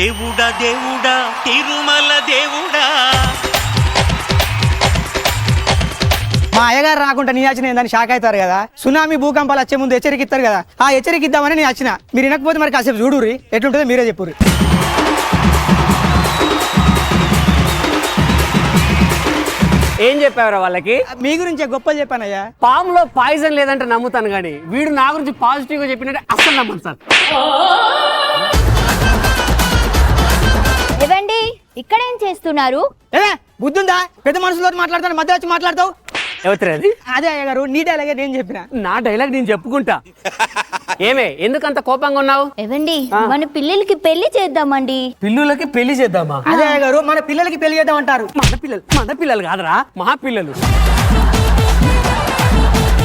దేవుడా దేవుడా తిరుమల దేవుడా. మా అయ్యగారు రాకుండా నీ వచ్చిన ఏందని షాక్ అవుతారు కదా. సునామీ భూకంపాలు వచ్చే ముందు హెచ్చరిక ఇస్తారు కదా, ఆ హెచ్చరిక ఇద్దామని నేను వచ్చిన. మీరు వినకపోతే మరి కాసేపు చూడుర్రి, ఎట్లుంటుందో మీరే చెప్పుర్రి. ఏం చెప్పావురా వాళ్ళకి? మీ గురించే గొప్పలు చెప్పానయ్యా. పాములో పాయిజన్ లేదంటే నమ్ముతాను కానీ వీడు నా గురించి పాజిటివ్ గా చెప్పినట్టే అసలు నమ్మను సార్. ఏవండి ఇక్కడేం చేస్తున్నారు? బుద్ధుందా? పెద్ద మనుషులతో మాట్లాడతాను, మధ్య వచ్చి మాట్లాడతావు. ఎవరు అది? అదే అయ్యగారు, నీ డైలాగే నేను చెప్పిన. నా డైలాగ్ నేను చెప్పుకుంటా. ఏమే ఎందుకంత కోపంగా ఉన్నావు? ఏవండి మన పిల్లలకి పెళ్లి చేద్దామండి. పిల్లులకి పెళ్లి చేద్దామా? అదే అయ్యగారు, మన పిల్లలకి పెళ్లి చేద్దాం అంటారు. మన పిల్లలు కాదురా, మా పిల్లలు.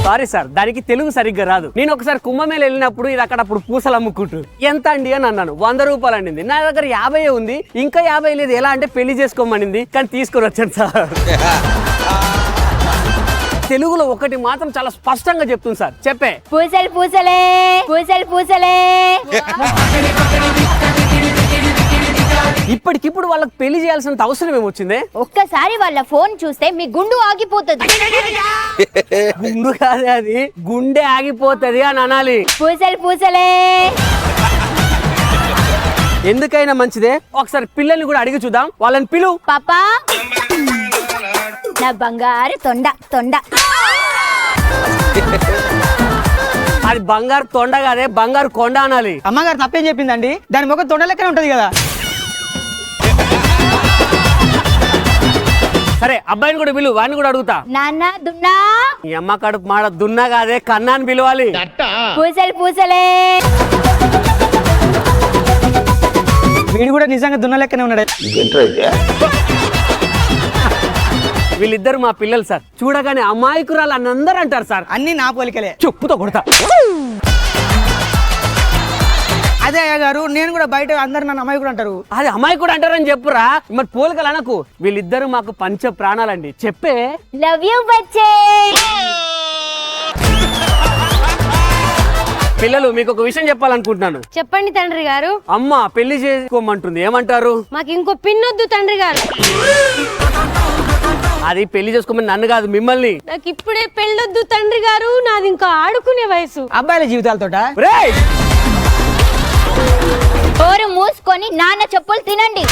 సారీ సార్, దానికి తెలుగు సరిగ్గా రాదు. నేను ఒకసారి కుంభమేళ వెళ్ళినప్పుడు ఇది అప్పుడు పూసలు అమ్ముకుంటూ ఎంత అండి అని అన్నాను. 100 రూపాయలు అండింది. నా దగ్గర 50 ఉంది, ఇంకా 50 లేదు. ఎలా అంటే పెళ్లి చేసుకోమనింది, కానీ తీసుకొని వచ్చాను సార్. తెలుగులో ఒకటి మాత్రం చాలా స్పష్టంగా చెప్తుంది సార్. చెప్పే పూసలు పూసలే పూసలు పూసలే. ఇప్పటికిప్పుడు వాళ్ళకి పెళ్లి చేయాల్సినంత అవసరం ఏమొచ్చింది? ఒక్కసారి వాళ్ళ ఫోన్ చూస్తే మీ గుండు ఆగిపోతుంది. గుండు కాదే, అది గుండె ఆగిపోతుంది అని అనాలి. పూసలు పూసలే. ఎందుకైనా మంచిదే, ఒకసారి పిల్లల్ని కూడా అడిగి చూద్దాం. వాళ్ళని పిలు. పాపా నా బంగారు తొండ తొండ. అది బంగారు తొండ కాదే, బంగారు కొండ అనాలి. అమ్మగారు తప్పేం చెప్పిందండి? దాని ముఖం తొండ లెక్కనే ఉంటది కదా. సరే అబ్బాయిని కూడా పిలువు, వాడిని కూడా అడుగుతా. నాన్న దున్నా. ఈ అమ్మ కడుపు మాడ దున్నా కాదే, కన్నాని పిలవాలి. పూసలు పూసలే. వీడు కూడా నిజంగా దున్న లెక్కనే ఉన్నాడు. వీళ్ళిద్దరు మా పిల్లలు సార్. చూడగానే అమాయకురాలు అని అందరూ అంటారు సార్. అన్ని నా పోలికలే. చెప్పుతో కొడతా. అదే అయ్యగారు, నేను కూడా బయట అందరు నన్ను అమ్మాయి అంటారు. అది అమ్మాయి కూడా అంటారని చెప్పురా, మరి పోలికలు అనకు. వీళ్ళిద్దరు మాకు పంచ ప్రాణాలండి. చెప్పే లవ్ యూ బచ్చే. పిల్లలు, మీకు ఒక విషయం చెప్పాలనుకుంటున్నాను. చెప్పండి తండ్రి గారు. అమ్మ పెళ్లి చేసుకోమంటుంది, ఏమంటారు? మాకు ఇంకో పిన్నొద్దు తండ్రి గారు. అది పెళ్లి చేసుకోమని నన్ను కాదు, మిమ్మల్ని. నాకు ఇప్పుడే పెళ్ళొద్దు తండ్రి గారు, నాది ఇంకా ఆడుకునే వయసు. అబ్బాయిల జీవితాలతోట నోరు మూసుకొని నాన్న చెప్పులు తినండి.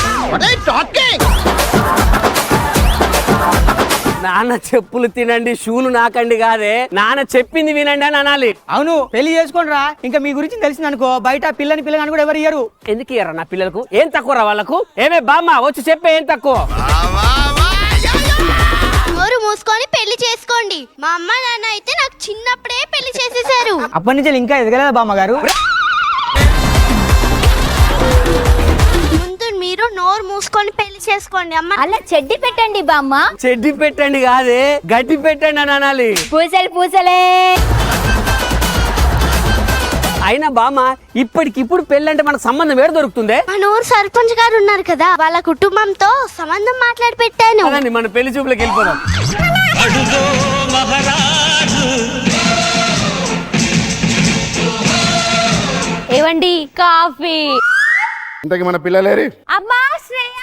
నాన్న చెప్పులు తినండి, షూలు నాకండి కాదే, నాన్న చెప్పింది వినండి అని అనాలి. అవును, పెళ్లి చేసుకోండి రా. ఇంకా మీ గురించి తెలిసింది అనుకో, బయట పిల్లని పిల్లగాని కూడా ఎవరు ఇయ్యరు. ఎందుకు ఇయ్యరా నా పిల్లలకు? ఏం తక్కువ రా వాళ్ళకు? ఏమే బామ్మ వచ్చి చెప్పే, ఏం తక్కువ? నోరు మూసుకొని పెళ్లి చేసుకోండి. మా అమ్మ నాన్న అయితే నాకు చిన్నప్పుడే పెళ్లి చేసేసారు. అప్పటి నుంచి ఇంకా ఎదగలేదా బామ్మగారు? ముందు మీరు నోరు మూసుకొని పెళ్లి చేసుకోండి. అమ్మ అలా చెడ్డి పెట్టండి బామ్మ. చెడ్డి పెట్టండి కాదే, గడ్డి పెట్టండి అని అనాలి. పూసలు పూసలే. అయినా బామ్మ ఇప్పటికిప్పుడు పెళ్ళంటే మనకు సంబంధం ఏడు దొరుకుతుంది? మా నూరు సర్పంచ్ గారు ఉన్నారు కదా, వాళ్ళ కుటుంబంతో సంబంధం మాట్లాడి పెట్టాను. అదండి, మన పెళ్లి చూపులకు వెళ్ళిపోదాం. ఏవండి కాఫీ. ఇంతకీ మన పిల్లలేరి? అమ్మా శ్రేయ.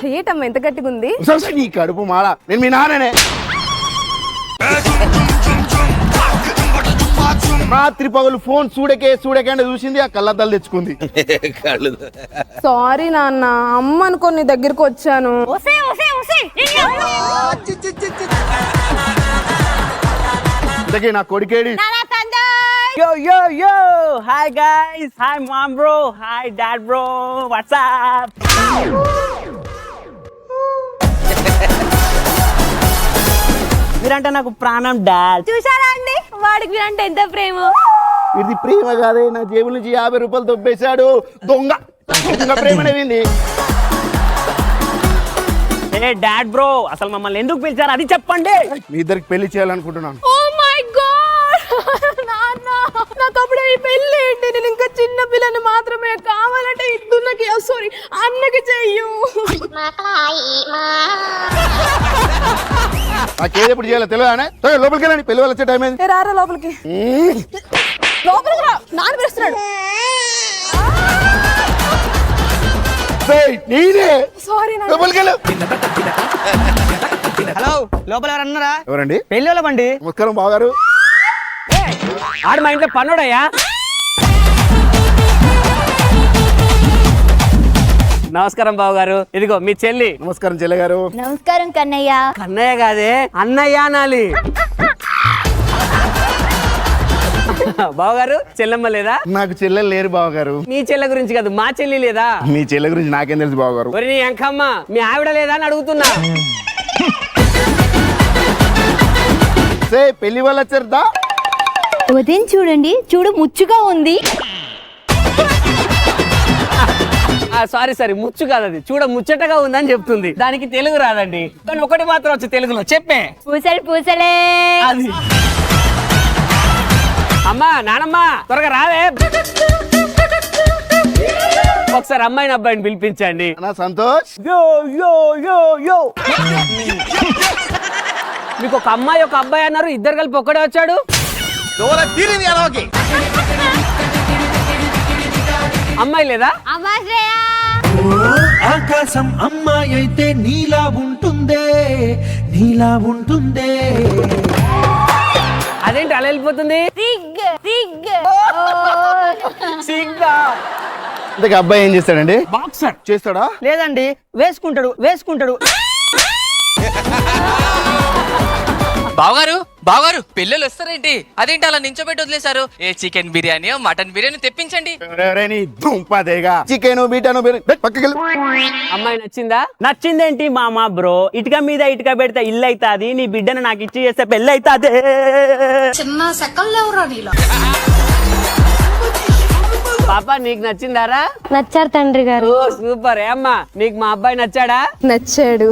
చేయటం ఎంత గట్టిగా ఉంది. నీ కడుపు మాడ, నేను మీ నాన్ననే. రాత్రి పగలు ఫోన్ చూడకే అంటే చూసింది, ఆ కళ్ళద్దాలు తెచ్చుకుంది. సారీ నాన్న, అమ్మ అనుకో నీ దగ్గరకు వచ్చాను. ఇంతకీ నా కొడుకేడి? Yo yo yo, hi guys, hi mom bro, hi dad bro, what's up? మీరంటే నాకు ప్రాణం డాడ్. చూసారా అండి వాడికి మీరంటే ఎంత ప్రేమ. ఇది ప్రేమ కాదే, నా జేబుల నుంచి 50 రూపాయలు దొబ్బేశాడు. దొంగ ప్రేమనేవింది. ఏ డాడ్ బ్రో, అసలు మమ్మల్ని ఎందుకు పిలిచారు అది చెప్పండి. మీ ఇద్దరికి పెళ్లి చేయాలనుకుంటున్నాను. ఓ మై గాడ్ నాన్న, నాకు అప్పుడు ఈ పెళ్లి ఏంటి? నేను ఇంకా చిన్న పిల్లని మాత్రమే. కావాలంటే ఇద్దున్నకి సారీ అన్నకి చెయ్యు. నాకేది ఎప్పుడు చేయాలో తెలియదానే? లోపలికి వెళ్ళండి, పెళ్లి వాళ్ళు వచ్చే టైం అయింది. రారా లోపలికి. లోపలికి రా, నాన్న పిలుస్తున్నాడు. నేనే సారీ నాన్న. లోపలికి వెళ్ళు. హలో లోపల ఎవరన్నారా? ఎవరండి? పెళ్లి వాళ్ళ బండి. నమస్కారం బావగారు. ఆడు మా ఇంట్లో పన్నోడయ్యా. నమస్కారం బాబు గారు, ఇదిగో మీ చెల్లి. నమస్కారం చెల్లె గారు. నమస్కారం కన్నయ్య. కన్నయ్య కాదే అన్నయ్య అనాలి. బావగారు చెల్లెమ్మ లేదా? నాకు చెల్లెలు లేరు బావగారు. మీ చెల్లె గురించి కాదు, మా చెల్లి లేదా? మీ చెల్లె గురించి నాకేం తెలుసు బావగారు. ఒరి నీ అంకమ్మ, మీ ఆవిడ లేదా అని అడుగుతున్నా. పెళ్లి వాళ్ళు వచ్చారుదా? ఉదయం చూడండి, చూడు ముచ్చుగా ఉంది. సారీ ముచ్చు కాదు, అది చూడ ముచ్చటగా ఉందని చెప్తుంది. దానికి తెలుగు రాదండి, కానీ ఒకటి మాత్రం వచ్చి తెలుగులో చెప్పే. పూసలు పూసలే. అది అమ్మా నానమ్మ త్వరగా రావే. ఒకసారి అమ్మాయిని అబ్బాయిని పిలిపించండి. నా సంతోష్. యో యో యో యో. మీకు ఒక అమ్మాయి ఒక అబ్బాయి అన్నారు, ఇద్దరు కలిపి ఒక్కడే వచ్చాడు. అమ్మాయి లేదా? ఆకాశం అమ్మాయి అయితే నీలా ఉంటుందే, నీలా ఉంటుందే. అదేంటి అలా వెళ్ళిపోతుంది? సిగ్గా. ఇంతకీ అబ్బాయి ఏం చేస్తాడండి? బాక్సర్ చేస్తాడా? లేదండి, వేసుకుంటాడు. బావగారు బావగారు పిల్లలు వస్తారేంటి? అదేంటి అలా నించోబెట్టి వదిలేశారు? ఏ చికెన్ బిర్యానీ మటన్ బిర్యానీ తెప్పించండి. చికెన్ బీటాను పక్కకి. అమ్మాయి నచ్చిందా? నచ్చిందేంటి మామా బ్రో, ఇటుక మీద ఇటుక పెడితే ఇల్లు అవుతాది, నీ బిడ్డను నాకు ఇచ్చి చేస్తే పెళ్ళి అవుతాది. చిన్న సెకండ్ ఎవరా నీలో? పాప నీకు నచ్చిందారా? నచ్చారు తండ్రి గారు. ఓ సూపర్. అమ్మా నీకు మా అబ్బాయి నచ్చాడా? నచ్చాడు.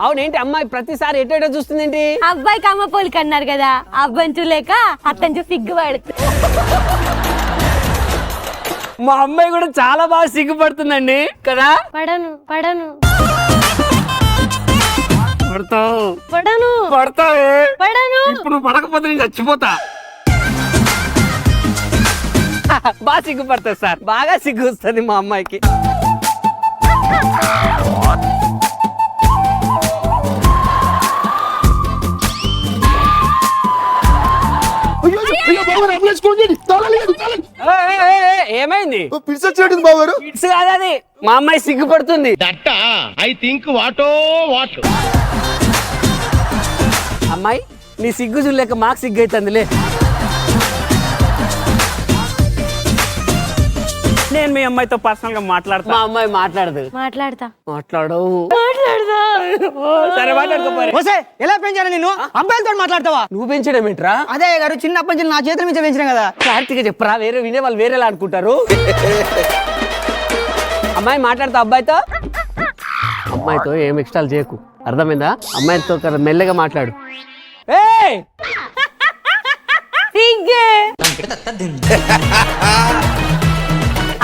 అవునేంటి అమ్మాయి ప్రతిసారి ఎటో చూస్తుంది ఏంటి? అబ్బాయికి అమ్మ పోలికి అన్నారు కదా, అబ్బాయిని చూలేక అత్తని చూ సిగ్గు పడుతుంది. మా అమ్మాయి కూడా చాలా బాగా సిగ్గుపడుతుందండి కదా. పడను పడతావే. పడను. ఇప్పుడు పడకపోతే నేను చచ్చిపోతా. బాగా సిగ్గుపడుతుంది సార్, బాగా సిగ్గు వస్తుంది మా అమ్మాయికి. ఏమైంది? పిలిచొచ్చాడు బావగారు. ఇట్స్ కాదు అది, మా అమ్మాయి సిగ్గుపడుతుంది. అమ్మాయి నీ సిగ్గు చూడలేక మాకు సిగ్గు అవుతుందిలే. నేను మీ అమ్మాయితో పర్సనల్ గా మాట్లాడతా. మా అమ్మాయి మాట్లాడదు. మాట్లాడవు. సరే మాట్లాడుకోపోయి. ఓసే ఎలా పెంచాను నిన్ను? అబ్బాయిలతో మాట్లాడతావా? నువ్వు పెంచడం ఏంట్రా? అదే గారు, చిన్నప్పటి నుంచి నా చేతుల మీద పెంచిన కదా. క్లారిటీగా చెప్పరా, వేరే వినే వాళ్ళు వేరేలా అనుకుంటారు. అమ్మాయి మాట్లాడతా అబ్బాయితో. అమ్మాయితో ఏం ఎక్స్ట్రాలు చేయకు, అర్థమైందా? అమ్మాయితో మెల్లగా మాట్లాడు.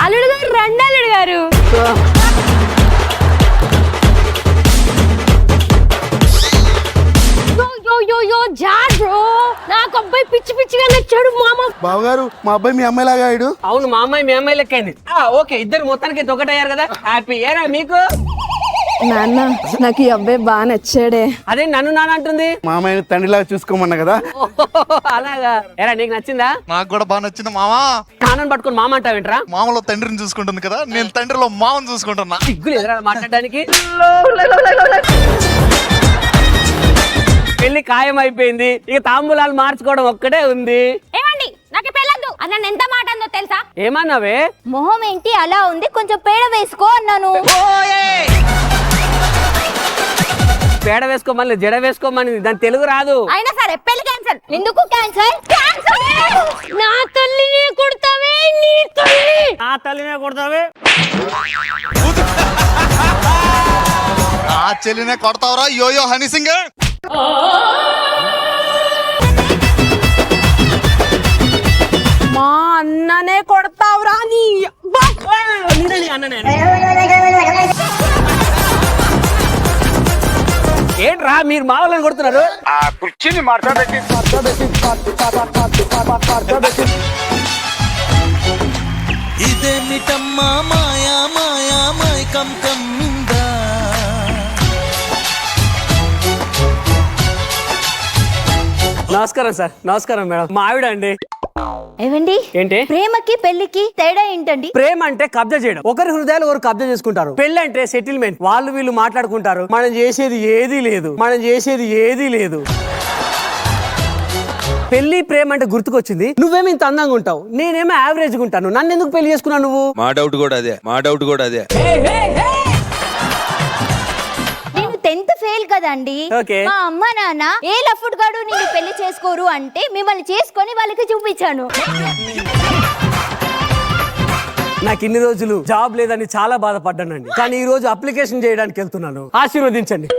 అల్లుడు గారు రండి, అల్లుడు గారు. నాకు అబ్బాయి పిచ్చిగా నచ్చాడు మామ. బావగారు మా అబ్బాయి మీ అమ్మాయి లాగా ఆడు. అవును మా అమ్మాయి మీ అమ్మాయి లెక్కైంది. ఓకే, ఇద్దరు మొత్తానికి ఒకటయ్యారు కదా, హ్యాపీ. ఏరా మీకు? నాన్న నాకు ఈ అబ్బాయి బాగా నచ్చాడే. అదే నన్ను నాన్న అంటుంది. మా అమ్మాయిని తండ్రిలాగా చూసుకోమన్నా కదా. అలాగా. ఏరా నీకు నచ్చిందా? నాకు కూడా బాగా నచ్చింది మామా. నాన్నని పట్టుకొని మామ అంటావేంట్రా? మామలో తండ్రిని చూసుకుంటుంది కదా, నేను తండ్రిలో మామని చూసుకుంటున్నా. సిగ్గులు ఎదురా మాట్లాడడానికి. పెళ్లి ఖాయం అయిపోయింది, ఇక తాంబూలాలు మార్చుకోవడం ఒక్కటే ఉంది. ఏమండి, నాకు పెళ్ళద్దు అన్న ఎంత మాట అందో తెలుసా? ఏమన్నావే? మొహం ఏంటి అలా ఉంది, కొంచెం పేడ వేసుకో అన్నాను. పేడ వేసుకోమని జడ వేసుకోమని, దాని తెలుగు రాదు. అయినా సరే పెళ్లి క్యాన్సల్. ఎందుకు క్యాన్సల్? నా తల్లిని కొడతావే, నీ తల్లి. నా తల్లినే కొడతావే. ఆ చెల్లినే కొడతావరా యోయో హనీ సింగ్. మా అన్ననే కొడతావురా నీ అన్ననే ఏంట్రా మీరు మా వాళ్ళని కొడుతున్నారు? ఇదేమిటమ్మా మాయా మాయా మైకం కమ్మిందా. నమస్కారం సార్. నమస్కారం మేడం. మా ఆవిడ అండి. ఏవండి ఏంటి? ప్రేమకి పెళ్లికి తేడా ఏంటండి? ప్రేమ అంటే కబ్జా చేయడం. ఒకరి హృదయాలు ఒకరు కబ్జా చేసుకుంటారు. పెళ్లి అంటే సెటిల్మెంట్. వాళ్ళు వీళ్ళు మాట్లాడుకుంటారు. మనం చేసేది ఏదీ లేదు. పెళ్లి ప్రేమ అంటే గుర్తుకొచ్చింది. నువ్వేమో ఇంత అందంగా ఉంటావు, నేనేమో యావరేజ్ గా ఉంటాను. నన్ను ఎందుకు పెళ్లి చేసుకున్నావు నువ్వు? మా డౌట్ కూడా అదే. నేను 10th ఫెయిల్ కదండి. Okay. మా అమ్మ నాన్న ఏ లఫుడ్ గాడు నిన్ను పెళ్లి చేసుకోరు అంటే మిమ్మల్ని చేసుకొని వాళ్ళకి చూపించాను. నాకు ఇన్ని రోజులు జాబ్ లేదని చాలా బాధపడ్డానండి. కానీ ఈ రోజు అప్లికేషన్ చేయడానికి వెళ్తున్నాను. ఆశీర్వదించండి.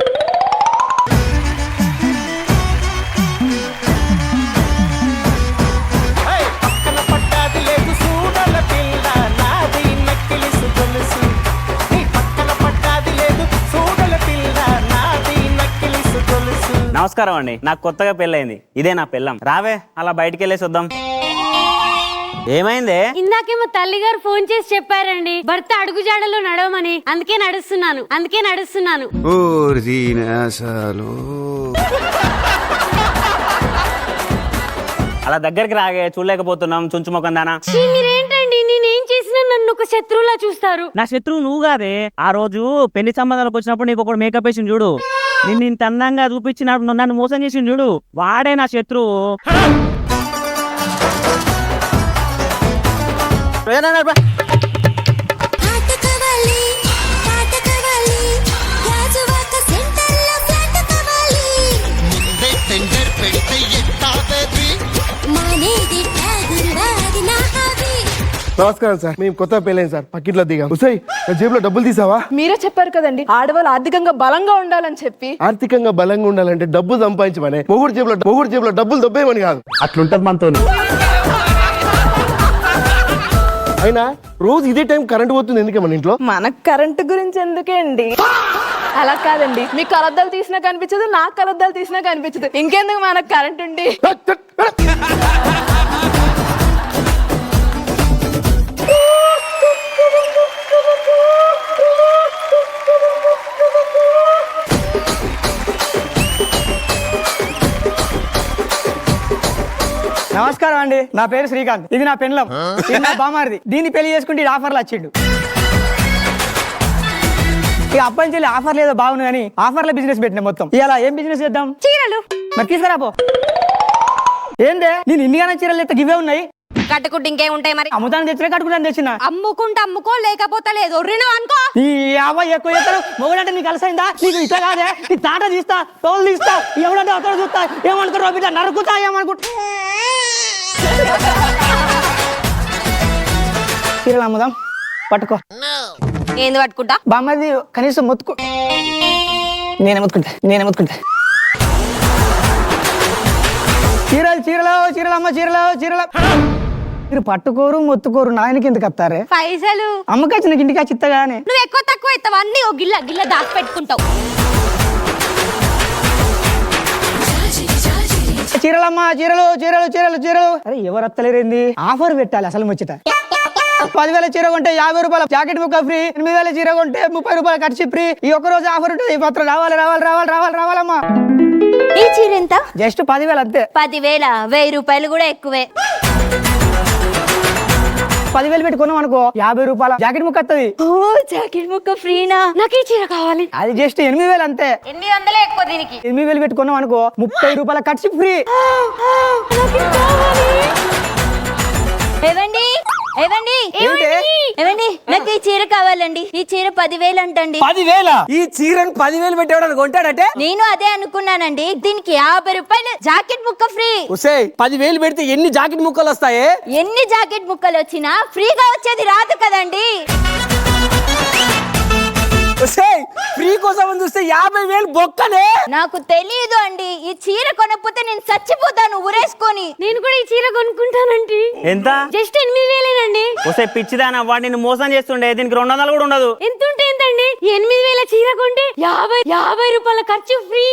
నమస్కారం అండి. నాకు కొత్తగా పెళ్ళైంది. ఇదే నా పెళ్ళం. రావే అలా బయటికి వెళ్ళేసి వద్దాం. ఏమైంది? ఇందాకేమో తల్లి గారు ఫోన్ చేసి చెప్పారండి భర్త అడుగుజాడలో నడవమని. అందుకే నడుస్తున్నాను. అలా దగ్గరికి రాగే, చూడలేకపోతున్నాం. చుంచు ముఖం దానా. మీరేంటండి నేనేం చేసినా నన్ను ఒక శత్రువులా చూస్తారు. నా శత్రువు నువ్వు కాదే. ఆ రోజు పెళ్లి సంబంధాలకు వచ్చినప్పుడు నీకు ఒకడు మేకప్ వేసింది చూడు. నిన్ను ఇంత అందంగా చూపించినప్పుడు నన్ను మోసం చేసింది చూడు. వాడే నా శత్రువు. నమస్కారం సార్, మేము కొత్త పెళ్ళైంది సార్, పక్కింట్లో దిగాం. ఉసై, నా జేబులో డబ్బులు తీసావా? మీరే చెప్పారు కదండి ఆడవాళ్ళు ఆర్థికంగా బలంగా ఉండాలని చెప్పి. ఆర్థికంగా బలంగా ఉండాలంటే డబ్బు సంపాదించమని, మొగుడు జేబులో డబ్బులు దొబ్బేయమని కాదు. అట్లుంటది మనతో. అయినా రోజు ఇదే టైం కరెంట్ పోతుంది ఎందుకే మన ఇంట్లో? మనకు కరెంటు గురించి ఎందుకే అండి? అలా కాదండి, మీ కలద్దాలు తీసినా కనిపించదు, నాకు కలద్దాలు తీసినా కనిపించదు. ఇంకెందుకు మనకు కరెంట్ ఉండి. నమస్కారం అండి. నా పేరు శ్రీకాంత్. ఇది నా పెళ్ళం. ఇది నా బామారిది. దీన్ని పెళ్లి చేసుకుంటే ఈ ఆఫర్లు వచ్చిండు. ఇక అప్పటి నుంచి ఆఫర్లు ఏదో బాగుంది కానీ ఆఫర్ల బిజినెస్ పెట్టినా మొత్తం. ఇలా ఏం బిజినెస్ చేద్దాం? చీరలు. మరి తీసుకురాపో. ఏందే నేను ఇన్నిగానే చీరలు ఎత్త గివే ఉన్నాయి. కట్టుకుంటే ఇంకేం ఉంటాయి మరి? అమ్ముతాను తెచ్చినా కట్టుకుంటాను తెచ్చిన. అమ్ముకుంటే అమ్ముకో, లేకపోతే లేదు. రుణం అనుకో. ఈ అబ్బాయి ఎక్కువ చేస్తాడు. మొగుడంటే నీకు అలసైందా? నీకు ఇట్లా కాదే. నీ తాట తీస్తా, తోలు తీస్తా, ఎవడంటే అతడు చూస్తా. ఏమనుకుంటారు బిడ్డ? నరుకుతా ఏమనుకుంటా. చీరలు అమ్ముదాం. పట్టుకో. ఏంది పట్టుకుంటా? బామ్మది కనీసం మొత్తుకో. నేనే మొత్తుకుంటా. చీరలు అమ్మ, చీరలు. మీరు పట్టుకోరు మొత్తుకోరు, నాయనకి ఎందుకు వస్తారే పైసలు? అమ్మకొచ్చి నాకు ఇంటికి వచ్చి ఇత్తగానే. నువ్వు ఎక్కువ తక్కువ ఇస్తావు అన్ని ఓ గిల్ల దాచి పెట్టుకుంటావు. చీరలమ్మ, చీరలు. అరే ఎవరు వస్తలేరేంది? ఆఫర్ పెట్టాలి అసలు ముచ్చట. 10,000 చీర కొంటే 50 రూపాయల జాకెట్ ముక్క ఫ్రీ. 8,000 చీర కొంటే 30 రూపాయల ఖర్చు ఫ్రీ. ఈ ఒక్క రోజు ఆఫర్ ఉంటుంది. మాత్రం రావాలమ్మా. ఈ చీర ఎంత? జస్ట్ 10,000 అంతే. 10,000? 1,000 రూపాయలు కూడా ఎక్కువే. 10,000 పెట్టి కొన్నాం అనుకో 50 రూపాయల జాకెట్ ముక్క వస్తుంది. ఓ జాకెట్ ముక్క ఫ్రీనా? నాకు ఈ చీర కావాలి. అది జస్ట్ 8,000 అంతే. 800 ఎక్కువ దీనికి. 8,000 పెట్టి కొన్నాం అనుకో 30 రూపాయల ఖర్చు ఫ్రీ. ఏవండి నాకు ఈ చీర కావాలండి. ఈ చీర 10,000 అంటండి. 10,000? ఈ చీరను 10,000 పెట్టేవాడు కొంటాడంటే? నేను అదే అనుకున్నానండి. దీనికి 50 రూపాయలు జాకెట్ ముక్క ఫ్రీ. 10,000 పెడితే ఎన్ని జాకెట్ ముక్కలు వస్తాయి? ఎన్ని జాకెట్ ముక్కలు వచ్చినా ఫ్రీగా వచ్చేది రాదు కదండి. ఫ్రీ కోసం చూస్తే 50,000 బొక్కనే. నాకు తెలియదు అండి. ఈ చీర కొనకపోతే నేను చచ్చిపోతాను ఊరేసుకొని. నేను కూడా ఈ చీర కొనుక్కుంటానండి. ఎంత? జస్ట్ 8,000 అండి. పిచ్చిదానా, వాడు నిన్ను మోసం చేస్తుండే. దీనికి 200 కూడా ఉండదు. ఎంత ఉంటే ఎంతండి? 8,000 చీర కొంటే 50 రూపాయల ఖర్చు ఫ్రీ.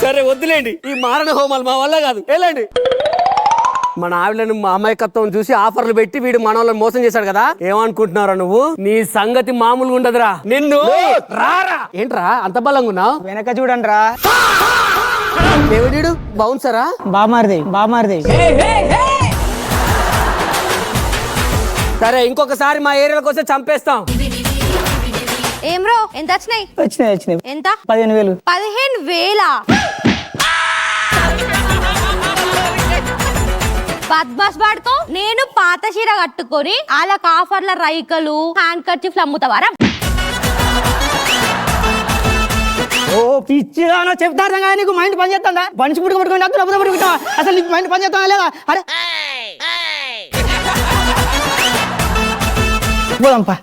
సరే వద్దులేండి, ఈ మారణ హోమాలు మా వల్ల కాదు. వెళ్ళండి. మన ఆవిడను మా అమాయకత్వం చూసి ఆఫర్లు పెట్టి వీడు మన వాళ్ళని మోసం చేశాడు కదా. ఏమనుకుంటున్నారా నువ్వు? నీ సంగతి మామూలుగా ఉండదురా. నిన్ను రారా. ఏంట్రా అంత బలంగా ఉన్నావు? వెనక చూడండి రా. ఎవడీడు బౌన్సరా? బామారిది. సరే ఇంకొకసారి మా ఏరియాలోకి వస్తే చంపేస్తాం. ఏం బ్రో ఎంత వచ్చినాయి? వచ్చినాయి ఎంత? 15,000. 15,000 బద్మాస్ పాడుతో నేను పాత చీర కట్టుకొని వాళ్ళకి ఆఫర్ల రైకలు హ్యాండ్ కర్చీఫ్లు అమ్ముతావారా? ఓ పిచ్చిగా చెప్తారు కానీ నీకు మైండ్ పని చేస్తుందా? మనిషి పుట్టుకుంటా అసలు నీకు మైండ్ పని చేస్తా లేదా? అరే పోదాంపా.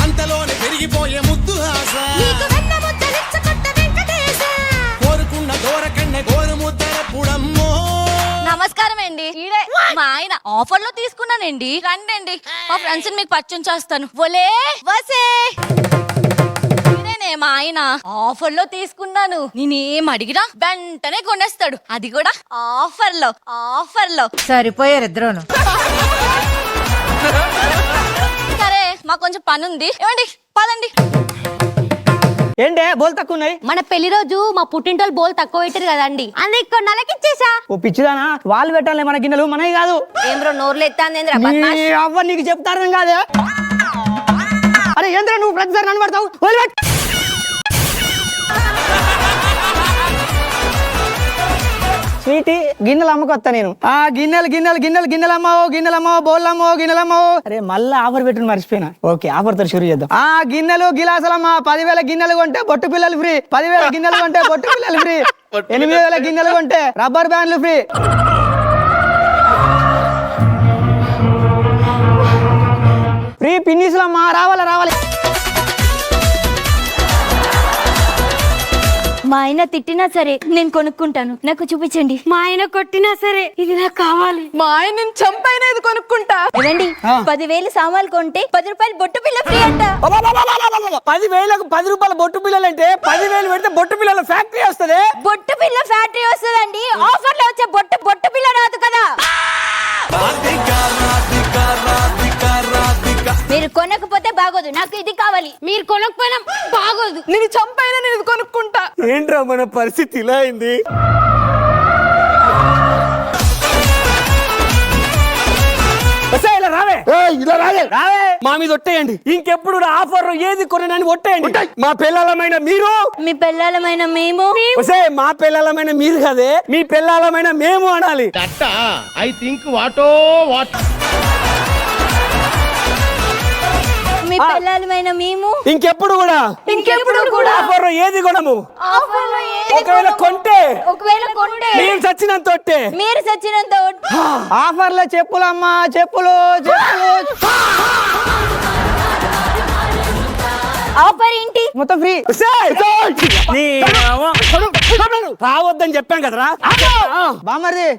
అంతలోనే పెరిగిపోయే ముద్దు ఆశ కోరుకున్న దూరకన్నే గోరు ముద్దర పుడమ్మో. నమస్కారం అండి. మా ఆయన ఆఫర్ లో తీసుకున్నానండి. రండి మా ఫ్రెండ్స్ మీకు పరిచయం చేస్తాను. ఇదేనే మా ఆయన ఆఫర్ లో తీసుకున్నాను. నేనేం అడిగినా వెంటనే కొనేస్తాడు. అది కూడా ఆఫర్ లో. సరిపోయారు ఇద్దరును. సరే మాకు కొంచెం పని ఉంది. ఏమండి పదండి. ఏంటే బోల్ తక్కువ ఉన్నాయి? మన పెళ్లి రోజు మా పుట్టింటోళ్ళు బోల్ తక్కువ పెట్టారు కదండి, అందుకే ఇక్కడ నెలకి ఇచ్చేసా. ఓ పిచ్చిదానా, వాళ్ళు పెట్టాలి మన గిన్నెలు మనవి కాదు. ఏం బ్రో నోర్లు ఎత్తాందేంద్రా? అవ్వ నీకు చెప్తారని కాదే. అరే ఏంద్రా నువ్వు ప్రతిసారి నన్ను పడతావు? స్వీటీ గిన్నెలు అమ్మకొస్తా నేను. ఆ గిన్నెలు అమ్మో బోల్లమ్మో. అరే మళ్ళీ ఆఫర్ పెట్టుకుని మర్చిపోయినా. ఓకే ఆఫర్ తో షురు చేద్దాం. ఆ గిన్నెలు గిలాసులమ్మా. 10,000 గిన్నెలు కొంటే బొట్టు పిల్లలు ఫ్రీ. 10,000 గిన్నెలు కొంటే బొట్టు పిల్లలు ఫ్రీ. 8,000 గిన్నెలు కొంటే రబ్బర్ బ్యాండ్లు ఫ్రీ. ఫ్రీ పిన్నిసులమ్మా. రావాలి. మా ఆయన తిట్టినా సరే నేను కొనుక్కుంటాను. నాకు చూపించండి. మా ఆయన కొట్టినా సరే ఇది నాకు కావాలి. మా ఆయన నేను చంపైనా ఇది కొనుక్కుంటా. ఏమండి 10,000 సామాన్లు కొంటే 10 రూపాయలు బొట్టు పిల్ల ఫ్రీ అంట. 10,000కు 10 రూపాయల బొట్టు పిల్లలు అంటే 10,000 పెడితే బొట్టు పిల్లల ఫ్యాక్టరీ వస్తుంది. బొట్టు పిల్ల ఫ్యాక్టరీ వస్తుందండి. ఆఫర్ లో వచ్చే బొట్టు పిల్ల రాదు కదా. మీరు కొనకపోతే బాగోదు. నాకు ఇది కావాలి. మీరు కొనకపోయినా బాగోదు. నేను చంపైనా నేను ఇది కొనుక్కుంటా. ఏంట్రా మన పరిస్థితి ఇలా అయింది? రావే మా మీద ఒట్టేయండి. ఇంకెప్పుడు ఆఫర్ ఏది కొనని ఒట్టేయండి. మా పిల్లలమైన మీరు, మీ పిల్లలమైన మేము, మా పిల్లలమైన మీరు కదే, మీ పిల్లలమైన మేము అనాలి. ఐ థింక్ వాటో మీ పిల్లలమైన మేము ఇంకెప్పుడు కూడా ఆఫర్ ఏది కొనము. ఒకవేళ కొంటే మీరు చచ్చినంత ఒట్టే. ఆఫర్లో చెప్పులమ్మా. చెప్పులు ఆఫర్ ఏంటి? మొత్తం ఫ్రీ. రావద్దని చెప్పాం కదరా బామర్ది.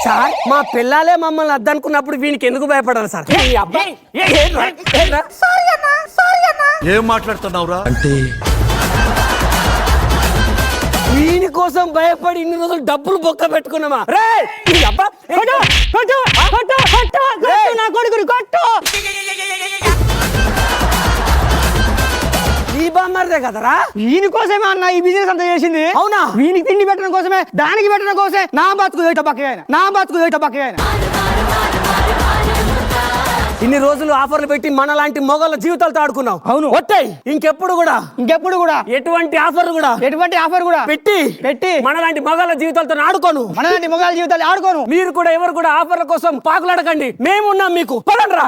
సార్ మా పిల్లలే మమ్మల్ని అద్దనుకున్నప్పుడు వీనికి ఎందుకు భయపడాలి సార్? ఏం మాట్లాడుతున్నావురా? వీని కోసం భయపడి ఇన్ని రోజులు డబ్బులు బొక్క పెట్టుకున్నామా? నా కొడుకుని కొట్టు. ఈ బామ్మర్దే కదరా? వీని కోసమే అన్న ఈ బిజినెస్ అంతా చేసింది. అవునా? వీనికి తిండి పెట్టడం కోసమే, దానికి పెట్టడం కోసమే నా బతుకు పక్కన. ఇన్ని రోజులు ఆఫర్లు పెట్టి మన లాంటి మొగల జీవితాలతో ఆడుకున్నావు. అవును. ఒట్టేయ్ ఇంకెప్పుడు కూడా ఎటువంటి ఆఫర్ కూడా పెట్టి మన లాంటి మొగల జీవితాలతో ఆడుకోను. మీరు కూడా ఎవరు కూడా ఆఫర్ల కోసం పాకులాడకండి. మేమున్నాం మీకు. పదండ్రా.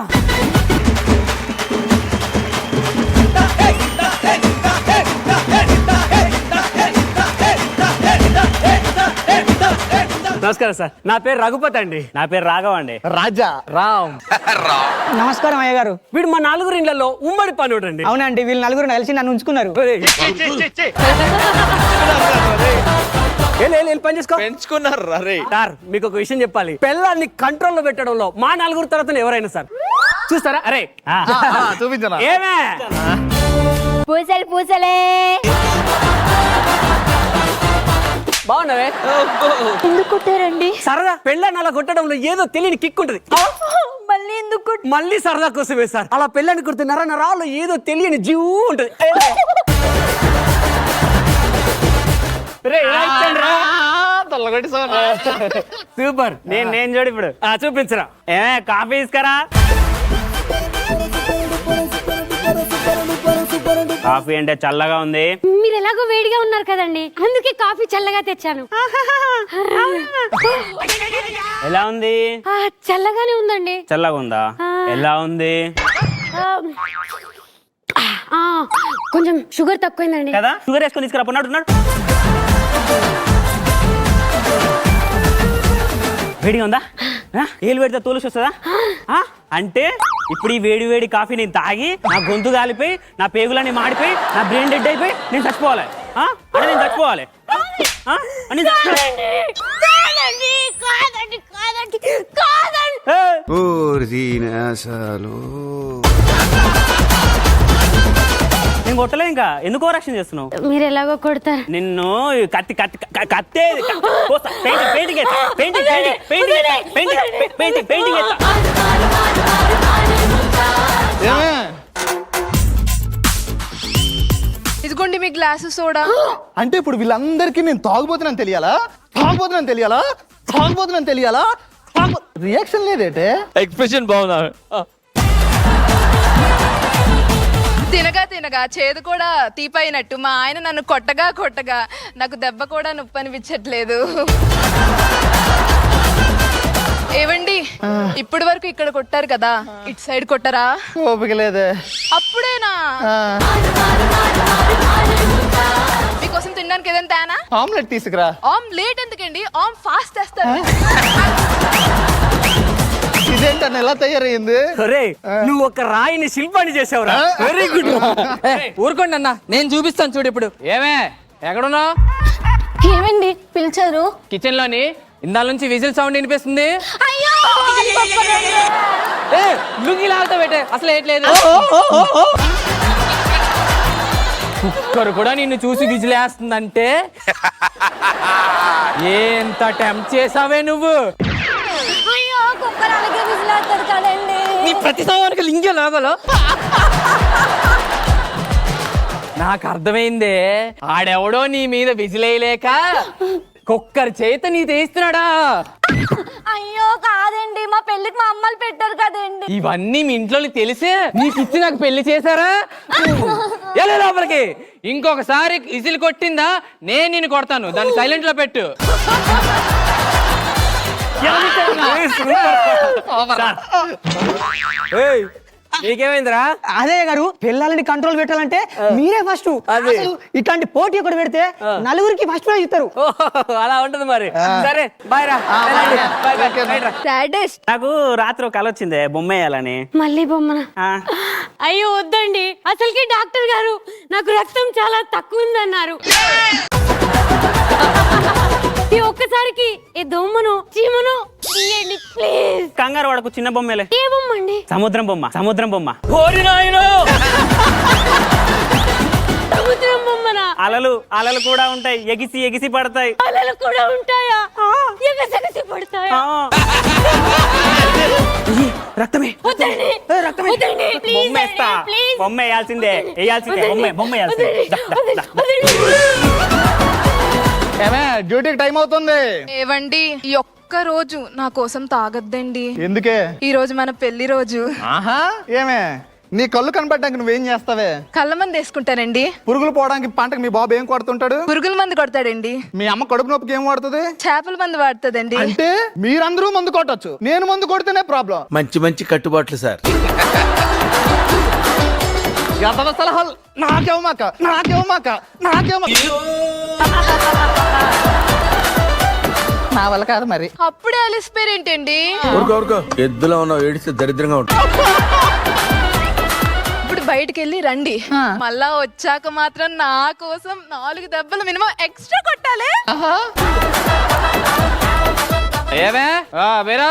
నమస్కారం సార్. నా పేరు రఘుపతి అండి. నా పేరు రాఘవ్ అండి. రాజా రామ్. నమస్కారం అయ్య గారు. వీడు మా 4 ఇళ్లలో ఉమ్మడి పనుడు అండి. అవునండి, వీళ్ళు 4 కలిసి నన్ను ఉంచుకున్నారు. వెళ్ళి పని చేసుకో. పెంచుకున్నారు రే. సార్ మీకు ఒక విషయం చెప్పాలి, పెళ్ళాన్ని కంట్రోల్లో పెట్టడంలో మా నలుగురు తర్వాత ఎవరైనా సార్ చూస్తారా? అరే చూపించనా? ఏమే పూసలు పూసలే బాగున్నావే. ఎందుకు కొట్టారండి? సరదా పెళ్ళాన్ని అలా కొట్టడంలో ఏదో తెలియని కిక్ ఉంటుంది. మళ్ళీ ఎందుకు మళ్ళీ సరదా కోసమే సార్. అలా పెళ్ళాన్ని కొడితే నరాలు ఏదో తెలియని జీవు ఉంటుంది. సూపర్. నేను చూడు ఇప్పుడు చూపించరా? ఏమే కాఫీ తీసుకురా. కాఫీ అంటే చల్లగా ఉంది. మీరు ఎలాగో వేడిగా ఉన్నారు కదండి, అందుకే కాఫీ చల్లగా తెచ్చాను. ఎలా ఉంది? చల్లగానే ఉందండి. చల్లగా ఉందా? ఎలా ఉంది కొంచెం షుగర్ తక్కువైందండి కదా? షుగర్ వేసుకొని తీసుకురా పొన్నాడు. వేడిగా ఉందా? ఏలు పెడితే తోలుసి వస్తుందా? అంటే ఇప్పుడు ఈ వేడి వేడి కాఫీ నేను తాగి నా గొంతు కాలిపోయి నా పేగులన్నీ మాడిపోయి నా బ్రెయిన్ డెడ్ అయిపోయి నేను చచ్చిపోవాలి. అంటే నేను చచ్చిపోవాలి. నేను కొట్టలే. ఇంకా ఎందుకు ఓవరాక్షన్ చేస్తున్నావు? మీరు ఎలాగో కొడతారు. నిన్ను కత్తి కత్తి కత్తే పెయింటింగ్ ఇదిగోండి మీ గ్లాసు సోడా. అంటే ఇప్పుడు వీళ్ళందరికీ నేను తాగుబోతున్నాను తెలియాలా? రియాక్షన్ లేదేటే? ఎక్స్ప్రెషన్ బాగున్నా. తినగా తినగా చేదు కూడా తీపైనట్టు మా ఆయన నన్ను కొట్టగా నాకు దెబ్బ కూడా నొప్పి అనిపించట్లేదు. ఏవండి, ఇప్పటి వరకు ఇక్కడ కొట్టారు కదా, ఇటు సైడ్ కొట్టరా? ఓపిక లేదే. అప్పుడేనా? మీకోసం తినడానికి ఏదైనా తేనా? ఆమ్లెట్ తీసుకురా. ఆమ్లెట్ ఎందుకండి? ఆమ్ ఫాస్ట్ చేస్తారు. ఇదేంటన్న ఎలా తయారైంది? నువ్వు ఒక రాయిని శిల్పాన్ని చేసావురా. Very good. ఊరుకోండి అన్న, నేను చూపిస్తాను చూడు ఇప్పుడు. ఏమే ఎక్కడున్నావు? ఏమండి పిలిచారు? కిచెన్ లోని ఇందాల నుంచి విజిల్ సౌండ్ వినిపిస్తుంది. లుంగి లాగుతా పెట్టే, అసలు ఏట్లేదు. కుక్కర్ కూడా నిన్ను చూసి విజిల్ వేస్తుందంటే ఎంత టెంప్ట్ చేసావే నువ్వు. నీ ప్రతి సంవత్సరానికి లింగే లాగలో. నాకు అర్థమైందే, ఆడెవడో నీ మీద విజిలేయలేక కుక్కర్ చేత నీ తీస్తున్నాడా? అయ్యో కాదండి, మా పెళ్లికి మా అమ్మలు పెట్టారు కదండి. ఇవన్నీ మీ ఇంట్లో తెలిసే నీకు ఇచ్చి నాకు పెళ్లి చేశారా? ఎలా లోపలికి ఇంకొకసారి విజిల్ కొట్టిందా నేను నిన్ను కొడతాను. దాన్ని సైలెంట్ లో పెట్టు. నీకేమైందిరా? అదే గారు, పిల్లల్ని కంట్రోల్ పెట్టాలంటే మీరే ఫస్ట్. ఇట్లాంటి పోటీ ఒకటి పెడితే నలుగురికి ఫస్ట్ ప్రైజ్ ఇస్తారు. అలా ఉంటది మరి. సరే బాయ్ రా. నాకు రాత్రి ఒక కల వచ్చింది బొమ్మ వేయాలని. మళ్ళీ బొమ్మన? అయ్యో వద్దండి, అసలుకి డాక్టర్ గారు నాకు రక్తం చాలా తక్కువ ఉందన్నారు. ఈ ఒక్కసారికి ఈ దొమ్మను చీమను తీయండి ప్లీజ్. కంగారు వాడకు, చిన్న బొమ్మలే. ఏ బొమ్మ అండి? సముద్రం బొమ్మ. సముద్రం బొమ్మనా? అలలు కూడా ఉంటాయి, ఎగిసి పడతాయి. అలలు కూడా ఉంటాయా? ఎగసెగసి పడతాయా? రక్తమే. బొమ్మ వేయాల్సిందే. బొమ్మ వేయాల్సిందే. ఏమే డ్యూటీకి టైం అవుతుంది. ఏవండి, ఈ ఒక్క రోజు నా కోసం తాగద్దండి. ఎందుకే? ఈ రోజు మన పెళ్లి రోజు. ఏమే నీ కళ్ళు కనపడడానికి నువ్వేం చేస్తావే? కళ్ళ మంది వేసుకుంటానండి. పురుగులు పోవడానికి పంటకు మీ బాబు ఏం కొడుతుంటాడు? పురుగుల మందు కొడతాడండి. మీ అమ్మ కడుపు నొప్పికి ఏం వాడుతుంది? చేపల మందు వాడుతుందండి. అంటే మీరందరూ మందు కొట్టచ్చు, నేను మందు కొడితేనే ప్రాబ్లం. మంచి కట్టుబాట్లు సార్. సలహాలు నాకేమాక. నా వల్ల కాదు మరి. అప్పుడే అలిసిపోయారేంటండి? ఊరుకో ఎద్దులో ఉన్నావు, ఏడిస్తే దరిద్రంగా ఉంటుంది. ఇప్పుడు బయటికి వెళ్ళి రండి, మళ్ళా వచ్చాక మాత్రం నా కోసం 4 దెబ్బలు మినిమం ఎక్స్ట్రా కొట్టాలి. ఏమే వేరా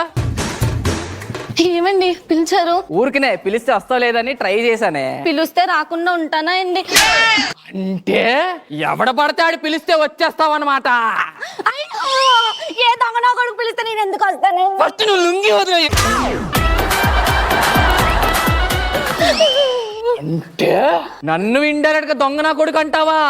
ఏమండి పిలిచారు? ఊరికినే పిలిస్తే వస్తావు లేదని ట్రై చేశానే. పిలిస్తే రాకుండా ఉంటానా అండి? అంటే ఎవడ పడితే ఆడు పిలిస్తే వచ్చేస్తావన్నమాట. ఏ దొంగనో కొడుకు పిలిస్తే నేను ఎందుకు వస్తాను? ఫస్ట్ నువ్వు లుంగి వదిలే. అంటే నన్ను ఇండైరెక్ట్ గా దొంగ నా కొడుకు అంటావా?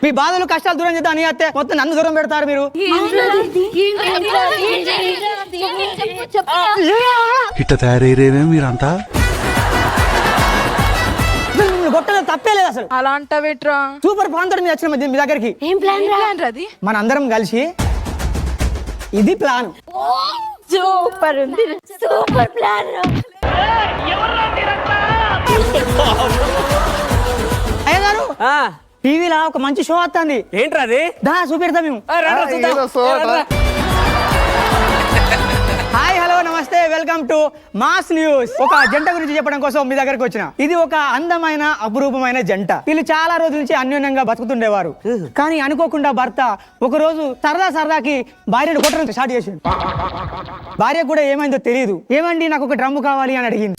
మీ బాధలు కష్టాలు దూరం చేద్దాం అని అత్తే మొత్తం నన్ను దూరం పెడతారు మీరు. ఇట్ట తయారయ్యేవే మీరంతా. గొట్టలో తప్పే లేదు అసలు. అలా అంటావేట్రా? సూపర్ ప్లాన్ తోటి వచ్చిన మధ్య మీ దగ్గరికి. ఏం ప్లాన్ రాది? మన అందరం కలిసి ఇది ప్లాన్. సూపర్ ఉంది, సూపర్ ప్లాన్. అయ్య గారు టీవీలో ఒక మంచి షో వస్తుంది. ఏంట్రా అది? దా చూపెడతా మేము. హాయ్ హలో నమస్తే, వెల్కమ్ టు మాస్ న్యూస్. ఒక జంట గురించి చెప్పడం కోసం మీ దగ్గరకు వచ్చిన. ఇది ఒక అందమైన అపురూపమైన జంట. వీళ్ళు చాలా రోజుల నుంచి అన్యోన్యంగా బతుకుతుండేవారు. కానీ అనుకోకుండా భర్త ఒక రోజు సరదాకి భార్యను కొట్టడం స్టార్ట్ చేసిండు. భార్య కూడా ఏమైందో తెలియదు. ఏమండి నాకు ఒక డ్రమ్ము కావాలి అని అడిగింది.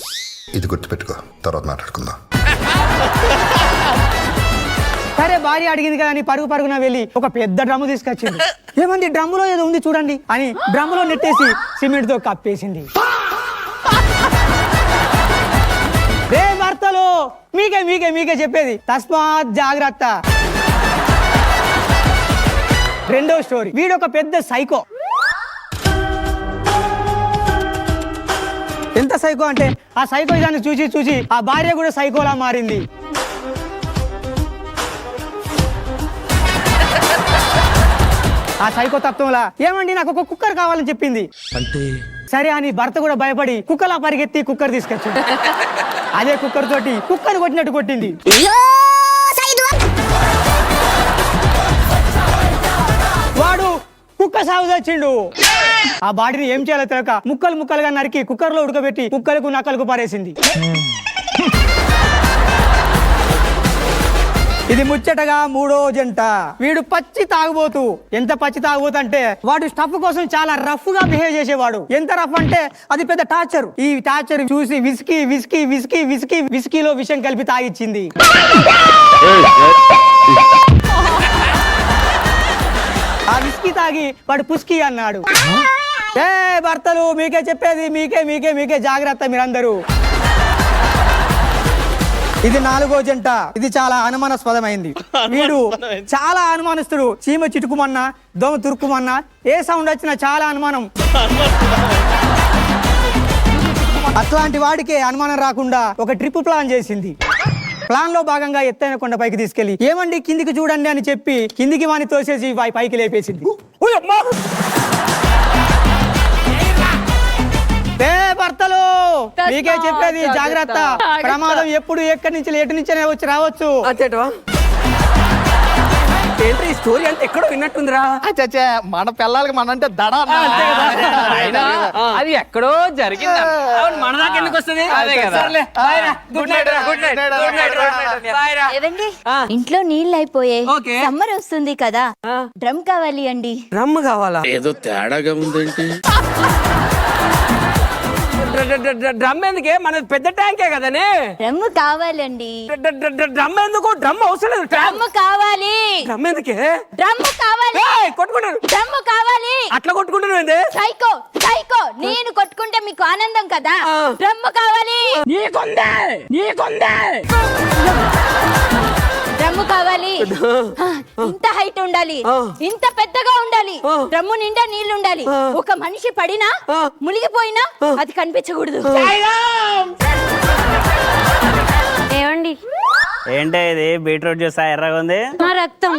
ఇది గుర్తుపెట్టుకో, తర్వాత మాట్లాడుకుందాం. సరే భార్య అడిగింది కదా అని పరుగున వెళ్ళి ఒక పెద్ద డ్రమ్ము తీసుకొచ్చింది. ఏమంది డ్రమ్ములో ఏదో ఉంది చూడండి అని డ్రమ్ములో నెట్టేసి సిమెంట్ తో కప్పేసింది. రే భర్తలు, మీకే చెప్పేది, తస్మాత్ జాగ్రత్త. రెండో స్టోరీ. వీడొక పెద్ద సైకో. ఎంత సైకో అంటే ఆ సైకో ఇదాన్ని చూసి ఆ భార్య కూడా సైకోలా మారింది. ఆ సైకో తత్వంలా ఏమండి నాకు ఒక కుక్కర్ కావాలని చెప్పింది. అంటే సరే అని భర్త కూడా భయపడి కుక్కలా పరిగెత్తి కుక్కర్ తీసుకొచ్చింది. అదే కుక్కర్ తోటి కుక్కర్ కొట్టినట్టు కొట్టింది. వాడు కుక్క సాగు తెచ్చిండు. ఆ బాడీని ఏం చేయాలో తెలియక ముక్కలుగా నరికి కుక్కర్ లో ఉడకబెట్టి కుక్కలకు నక్కలకు పారేసింది. ఇది ముచ్చటగా మూడో జంట. వీడు పచ్చి తాగుబోతు. ఎంత పచ్చి తాగుబోతు అంటే వాడు స్టఫ్ కోసం చాలా రఫ్ గా బిహేవ్ చేసేవాడు. ఎంత రఫ్ అంటే అది పెద్ద టార్చర్. ఈ టార్చర్ చూసి విస్కీలో విషం కలిపి తాగిచ్చింది. ఆ విస్కీ తాగి వాడు పుస్కీ అన్నాడు. ఏ భర్తలు, మీకే చెప్పేది, మీకే జాగ్రత్త మీరందరూ. ఇది నాలుగో జంట. ఇది చాలా అనుమానాస్పదమైంది. వీడు చాలా అనుమానిస్తుడు. చీమ చిటుకుమన్నా, దోమ తురుకుమన్నా, ఏ సౌండ్ వచ్చినా చాలా అనుమానం. అట్లాంటి వాడికే అనుమానం రాకుండా ఒక ట్రిప్ ప్లాన్ చేసింది. ప్లాన్ లో భాగంగా ఎత్తైన కొండ పైకి తీసుకెళ్లి ఏమండి కిందికి చూడండి అని చెప్పి కిందికి వాని తోసేసి పైకి లేపేసింది. భర్తలు, మీకే చెప్పేది, జాగ్రత్త. ప్రమాదం ఎప్పుడు ఎక్కడి నుంచి ఎటు నుంచే వచ్చి రావచ్చు. ఏంటి ఈ స్టోరీ అంటే ఎక్కడో విన్నట్టుందిరా. మన పిల్లలకి మనంటే దడ. అది ఎక్కడో జరిగింది. మన దాకా ఎందుకు వస్తుంది? ఇంట్లో నీళ్ళు అయిపోయే, ఓకే. సమ్మర్ వస్తుంది కదా, డ్రమ్ కావాలి అండి. డ్రమ్ కావాలా? ఏదో తేడాగా ఉందేంటి? డ్రమ్ ఎందుకే? మన పెద్ద ట్యాంకే కదనే. డ్రమ్ కావాలండి. డ్రమ్ ఎందుకు? డ్రమ్ అవసరం లేదు. డ్రమ్ కావాలి. డ్రమ్ ఎందుకే? డ్రమ్ కావాలి. కొట్టుకుంటాను. డ్రమ్ కావాలి. అట్లా కొట్టుకుంటాను ఏంది? సైకో నేను కొట్టుకుంటే మీకు ఆనందం కదా. డ్రమ్ కావాలి. డ్రమ్ము కావాలి. ఇంత హైట్ ఉండాలి, ఇంత పెద్దగా ఉండాలి, డ్రమ్ము నిండా నీళ్లు ఉండాలి. ఒక మనిషి పడినా మునిగిపోయినా అది కనిపించకూడదు. ఏమండి ఏంటే ఇది బీట్రూట్ జ్యూస్ ఎర్రగా ఉంది? నా రక్తం.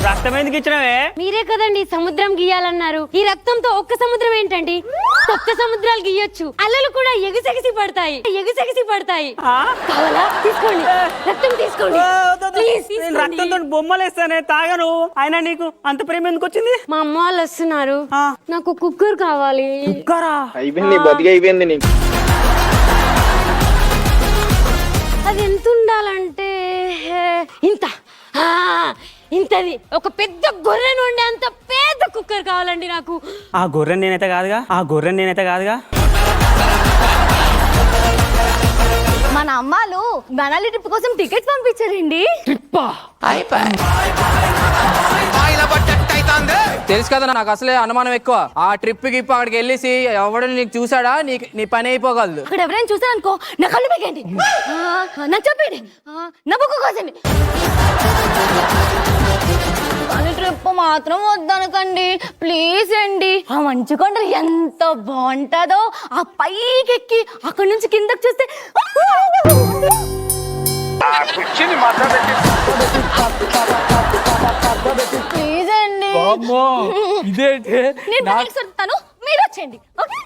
రక్తం ఎందుకు ఇచ్చినవే? మీరే కదండి సముద్రం గీయాలన్నారు. ఈ రక్తంతో ఒక్క సముద్రం ఏంటండి, సప్త సముద్రాలు గీయొచ్చు. అలలు కూడా ఎగుసెగిసి పడతాయి, ఎగుసెగిసి పడతాయి. కావాలా? తీసుకోండి, రక్తం తీసుకోండి. Please, నేను తీసుకోండి. రక్తంతో బొమ్మలు వేస్తానే, తాగను. అయినా నీకు అంత ప్రేమ ఎందుకు వచ్చింది? మా అమ్మ వాళ్ళు వస్తున్నారు, నాకు కుక్కర్ కావాలి. కుక్కరా? అయిపోయింది బతికి అయిపోయింది నీకు. అది ఎంత ఉండాలంటే ఇంత, ఇంతది. ఒక పెద్ద గొర్రె నుండి అంత పెద్ద కుక్కర్ కావాలండి నాకు. ఆ గొర్రెని నేనైతే కాదుగా, ఆ గొర్రెని నేనైతే కాదుగా. మన అమ్మాలు మనాలి ట్రిప్ కోసం టికెట్స్ పంపించారండి. తెలుసు కదా నాకు అసలే అనుమానం ఎక్కువ. ఆ ట్రిప్ కి అక్కడికి వెళ్ళేసి ఎవడు నీకు చూసాడా నీ పని అయిపోగలదు. అక్కడ ఎవరైనా చూసారనుకో నా కళ్ళు పెగండి, నా చెప్పండి, నా బుక్ కోసండి. కానీ ట్రిప్ మాత్రం వద్దనకండి ప్లీజ్ అండి. ఆ మంచు కొండలు ఎంత బాగుంటుందో, ఆ పైకెక్కి అక్కడి నుంచి కిందకి చూస్తే ప్లీజ్ అండి. ఇదేంటి నేను బ్యాగ్స్ చెప్తాను, మీరు వచ్చేయండి. ఓకే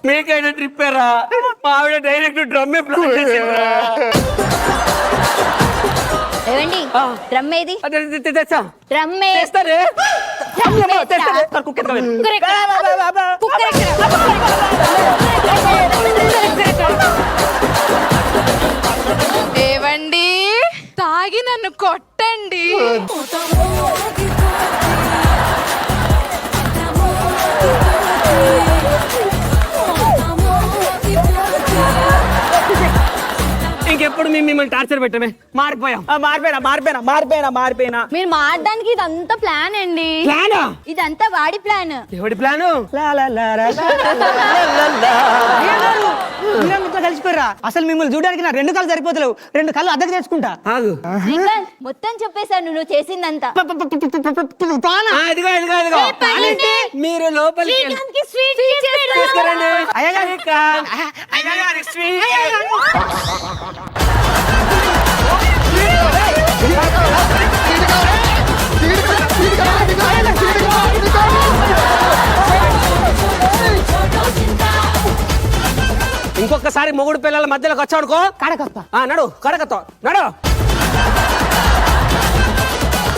మీకైనా ట్రిప్ రా, మా ఆవిడ డైరెక్ట్ డ్రమ్మే ప్లాన్ చేసేవరా. ఏవండి డ్రమ్ ఏది? తెచ్చా డ్రమ్మే తెస్తారే. ఏవండి తాగి నన్ను కొట్టండి. ఇంకెప్పుడు మేము మిమ్మల్ని టార్చర్ పెట్టమే, మారిపోయాం. మారిపోయినా. మీరు మారడానికి ఇదంతా ప్లాన్ అండి. ప్లానా? ఇదంతా వాడి ప్లాన్. ఎవడి ప్లాను? మీరంతా కలిసిపోయారా? అసలు మిమ్మల్ని చూడడానికి నా 2 కళ్ళు సరిపోతలేవు, 2 కళ్ళు అద్దెకు తెచ్చుకుంటా. ఆగు. శ్రీకాంత్, మొత్తం చెప్పేశాను నువ్వు చేసిందంతా. ఇదిగో ఇదిగో ఇదిగో, మీరు లోపలికి శ్రీకాంత్కి స్వీట్ తీసుకురండి. అయ్యగారి స్వీట్. ఇంకొకసారి మొగుడు పిల్లల మధ్యలోకి వచ్చాడుకో కడకొస్తా. నడు కడకతో నడు.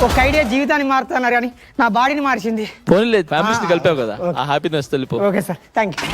ఒక ఐడియా జీవితాన్ని మారుతున్నారు కానీ నా బాడీని మార్చింది. ఫోన్ లేదు, ఫ్యామిలీస్ కలిపావు కదా, ఆ హ్యాపీనెస్ తెలిపో. Okay sir, thank you.